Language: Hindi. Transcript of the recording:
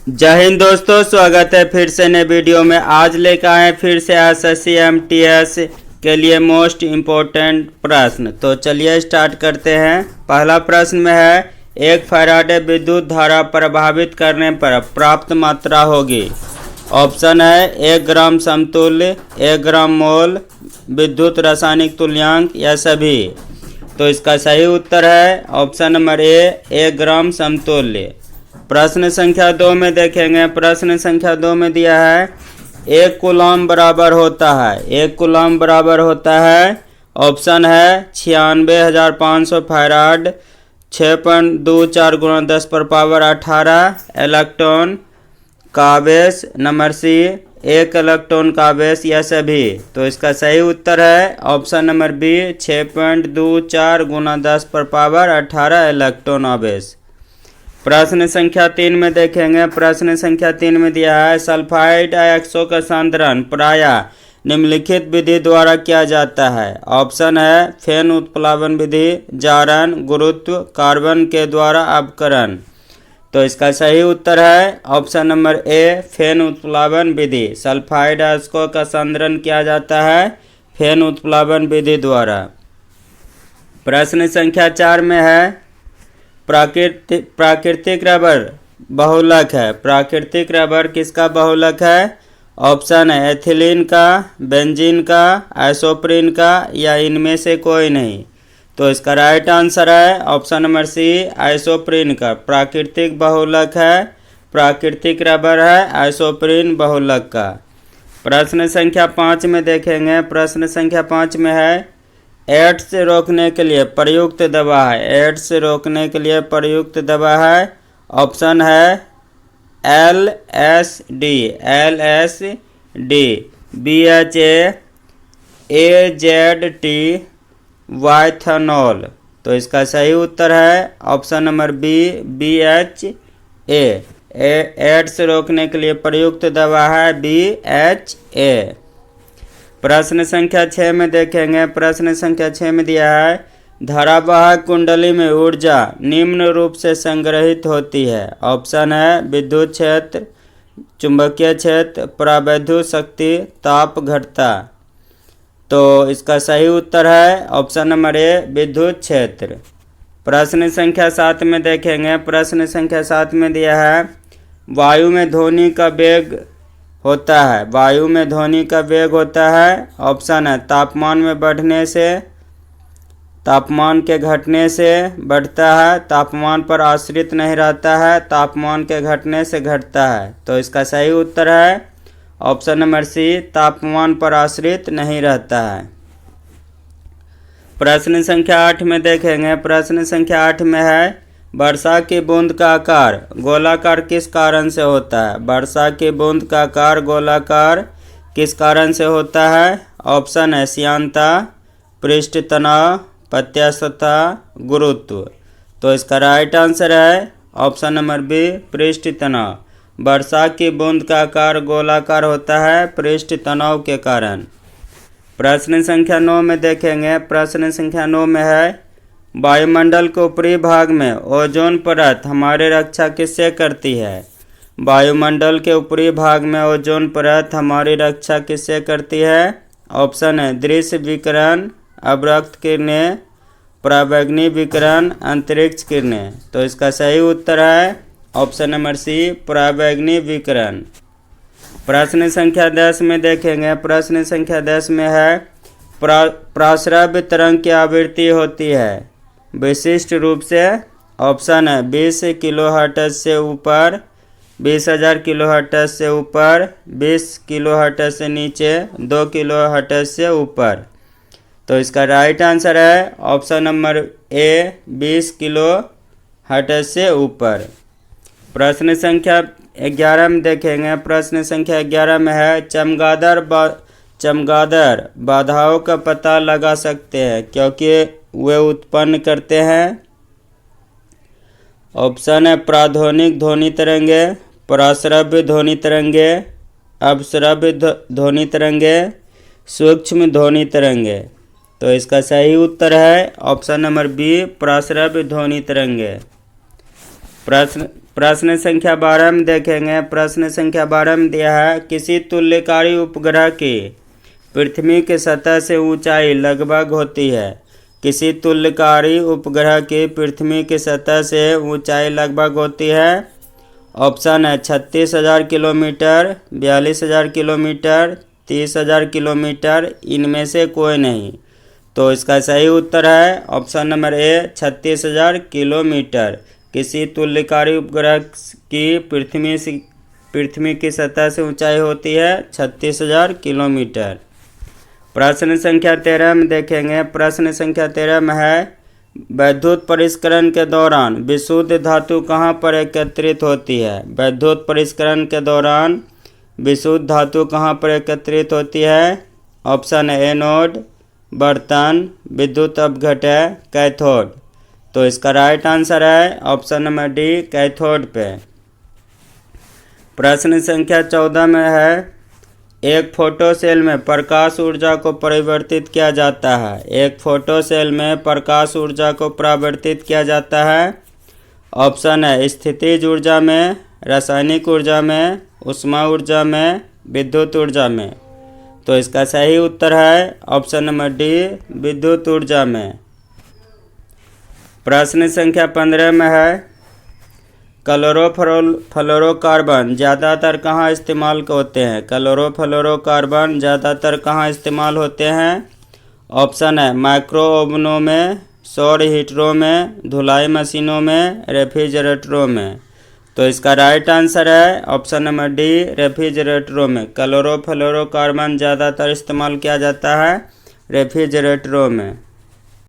जय हिंद दोस्तों, स्वागत है फिर से नए वीडियो में। आज लेकर आए फिर से एसएससी एमटीएस के लिए मोस्ट इम्पोर्टेंट प्रश्न। तो चलिए स्टार्ट करते हैं। पहला प्रश्न में है, एक फैराडे विद्युत धारा प्रभावित करने पर प्राप्त मात्रा होगी। ऑप्शन है 1 ग्राम समतुल्य, 1 ग्राम मोल, विद्युत रासायनिक तुल्यांक या सभी। तो इसका सही उत्तर है ऑप्शन नंबर ए, 1 ग्राम समतुल्य। प्रश्न संख्या 2 में देखेंगे। प्रश्न संख्या 2 में दिया है 1 कूलम बराबर होता है। 1 कूलम बराबर होता है, ऑप्शन है 96,500 फैराड, 6.24 × 10⁻18 इलेक्ट्रॉन का आवेश। नंबर सी, 1 इलेक्ट्रॉन का आवेश या सभी। तो इसका सही उत्तर है ऑप्शन नंबर बी, 6.24 × 10⁻18 इलेक्ट्रॉन आवेश। प्रश्न संख्या 3 में देखेंगे। प्रश्न संख्या 3 में दिया है, सल्फाइड आयस्कों का सांद्रण प्रायः निम्नलिखित विधि द्वारा किया जाता है। ऑप्शन है फेन उत्प्लावन विधि, जारण, गुरुत्व, कार्बन के द्वारा अवकरण। तो इसका सही उत्तर है ऑप्शन नंबर ए, फेन उत्प्लावन विधि। सल्फाइड आयस्कों का सांद्रण किया जाता है फेन उत्प्लावन विधि द्वारा। प्रश्न संख्या 4 में है, प्राकृतिक रबर बहुलक है। प्राकृतिक रबर किसका बहुलक है? ऑप्शन है एथिलीन का, बेंजीन का, आइसोप्रीन का या इनमें से कोई नहीं। तो इसका राइट आंसर है ऑप्शन नंबर सी, आइसोप्रीन का। प्राकृतिक बहुलक है, प्राकृतिक रबर है आइसोप्रीन बहुलक का। प्रश्न संख्या 5 में देखेंगे। प्रश्न संख्या 5 में है, एड्स रोकने के लिए प्रयुक्त दवा है। एड्स रोकने के लिए प्रयुक्त दवा है, ऑप्शन है LSD, BHA, AZT, वाइथनॉल। तो इसका सही उत्तर है option number B, BHA। AIDS रोकने के लिए प्रयुक्त दवा है BHA। प्रश्न संख्या 6 में देखेंगे। प्रश्न संख्या 6 में दिया है, धारावाहक कुंडली में ऊर्जा निम्न रूप से संग्रहित होती है। ऑप्शन है विद्युत क्षेत्र, चुंबकीय क्षेत्र, परावैद्युत शक्ति, ताप घटता। तो इसका सही उत्तर है ऑप्शन नंबर ए, विद्युत क्षेत्र। प्रश्न संख्या 7 में देखेंगे। प्रश्न संख्या 7 में दिया है, वायु में ध्वनि का वेग होता है। वायु में ध्वनि का वेग होता है, ऑप्शन है तापमान में बढ़ने से, तापमान के घटने से बढ़ता है, तापमान पर आश्रित नहीं रहता है, तापमान के घटने से घटता है। तो इसका सही उत्तर है ऑप्शन नंबर सी, तापमान पर आश्रित नहीं रहता है। प्रश्न संख्या 8 में देखेंगे। प्रश्न संख्या 8 में है, वर्षा की बूंद का आकार गोलाकार किस कारण से होता है? वर्षा की बूंद का आकार गोलाकार किस कारण से होता है? ऑप्शन है श्यानता, पृष्ठ तनाव, प्रत्यास्थता, गुरुत्व। तो इसका राइट आंसर है ऑप्शन नंबर बी, पृष्ठ तनाव। वर्षा की बूंद का आकार गोलाकार होता है पृष्ठ तनाव के कारण। प्रश्न संख्या 9 में देखेंगे। प्रश्न संख्या 9 में है, वायुमंडल के ऊपरी भाग में ओजोन परत हमारी रक्षा किससे करती है? वायुमंडल के ऊपरी भाग में ओजोन परत हमारी रक्षा किससे करती है? ऑप्शन है दृश्य विकिरण, अवरक्त किरणें, पराबैंगनी विकिरण, अंतरिक्ष किरणें। तो इसका सही उत्तर है ऑप्शन नंबर सी, पराबैंगनी विकिरण। प्रश्न संख्या 10 में देखेंगे। प्रश्न संख्या 10 में है, प्राश्रव्य तरंग की आवृत्ति होती है विशिष्ट रूप से। ऑप्शन है 20 किलोहर्ट्ज से ऊपर, 20,000 किलोहर्ट्ज से ऊपर, 20 किलोहर्ट्ज से नीचे, 2 किलोहर्ट्ज से ऊपर। तो इसका राइट आंसर है ऑप्शन नंबर ए, 20 किलोहर्ट्ज से ऊपर। प्रश्न संख्या 11 में देखेंगे। प्रश्न संख्या 11 में है, चमगादड़ बाधाओं का पता लगा सकते हैं क्योंकि वे उत्पन्न करते हैं। ऑप्शन है प्राध्वनिक ध्वनि तरंगे, पराश्रव्य ध्वनि तरंगे, अपश्रव्य ध्वनि तरंगे, सूक्ष्म ध्वनि तरंगे। तो इसका सही उत्तर है ऑप्शन नंबर बी, पराश्रव्य ध्वनि तरंगे। प्रश्न संख्या 12 में देखेंगे। प्रश्न संख्या 12 में दिया है किसी तुल्यकारी उपग्रह की पृथ्वी की सतह से ऊंचाई लगभग होती है। किसी तुल्यकारी उपग्रह की पृथ्वी की सतह से ऊंचाई लगभग होती है। ऑप्शन है 36,000 किलोमीटर, 42,000 किलोमीटर, 30,000 किलोमीटर, इनमें से कोई नहीं। तो इसका सही उत्तर है ऑप्शन नंबर ए 36,000 किलोमीटर। किसी तुल्यकारी उपग्रह की पृथ्वी की सतह से ऊंचाई होती है 36,000 किलोमीटर। प्रश्न संख्या 13 में देखेंगे। प्रश्न संख्या 13 में है विद्युत परिष्करण के दौरान विशुद्ध धातु कहाँ पर एकत्रित होती है। विद्युत परिष्करण के दौरान विशुद्ध धातु कहाँ पर एकत्रित होती है। ऑप्शन है एनोड, बर्तन, विद्युत अपघटय, कैथोड। तो इसका राइट आंसर है ऑप्शन नंबर डी कैथोड पे। प्रश्न संख्या 14 में है एक फोटो सेल में प्रकाश ऊर्जा को परिवर्तित किया जाता है। एक फोटो सेल में प्रकाश ऊर्जा को परिवर्तित किया जाता है। ऑप्शन है स्थितिज ऊर्जा में, रासायनिक ऊर्जा में, ऊष्मा ऊर्जा में, विद्युत ऊर्जा में। तो इसका सही उत्तर है ऑप्शन नंबर डी विद्युत ऊर्जा में। प्रश्न संख्या 15 में है क्लोरोफ्लोरोकार्बन ज़्यादातर कहाँ इस्तेमाल होते हैं। क्लोरोफ्लोरोकार्बन ज़्यादातर कहाँ इस्तेमाल होते हैं। ऑप्शन है माइक्रो ओवनों में, सौर हीटरों में, धुलाई मशीनों में, रेफ्रिजरेटरों में। तो इसका राइट आंसर है ऑप्शन नंबर डी रेफ्रिजरेटरों में। क्लोरोफ्लोरोकार्बन ज़्यादातर इस्तेमाल किया जाता है रेफ्रिजरेटरों में।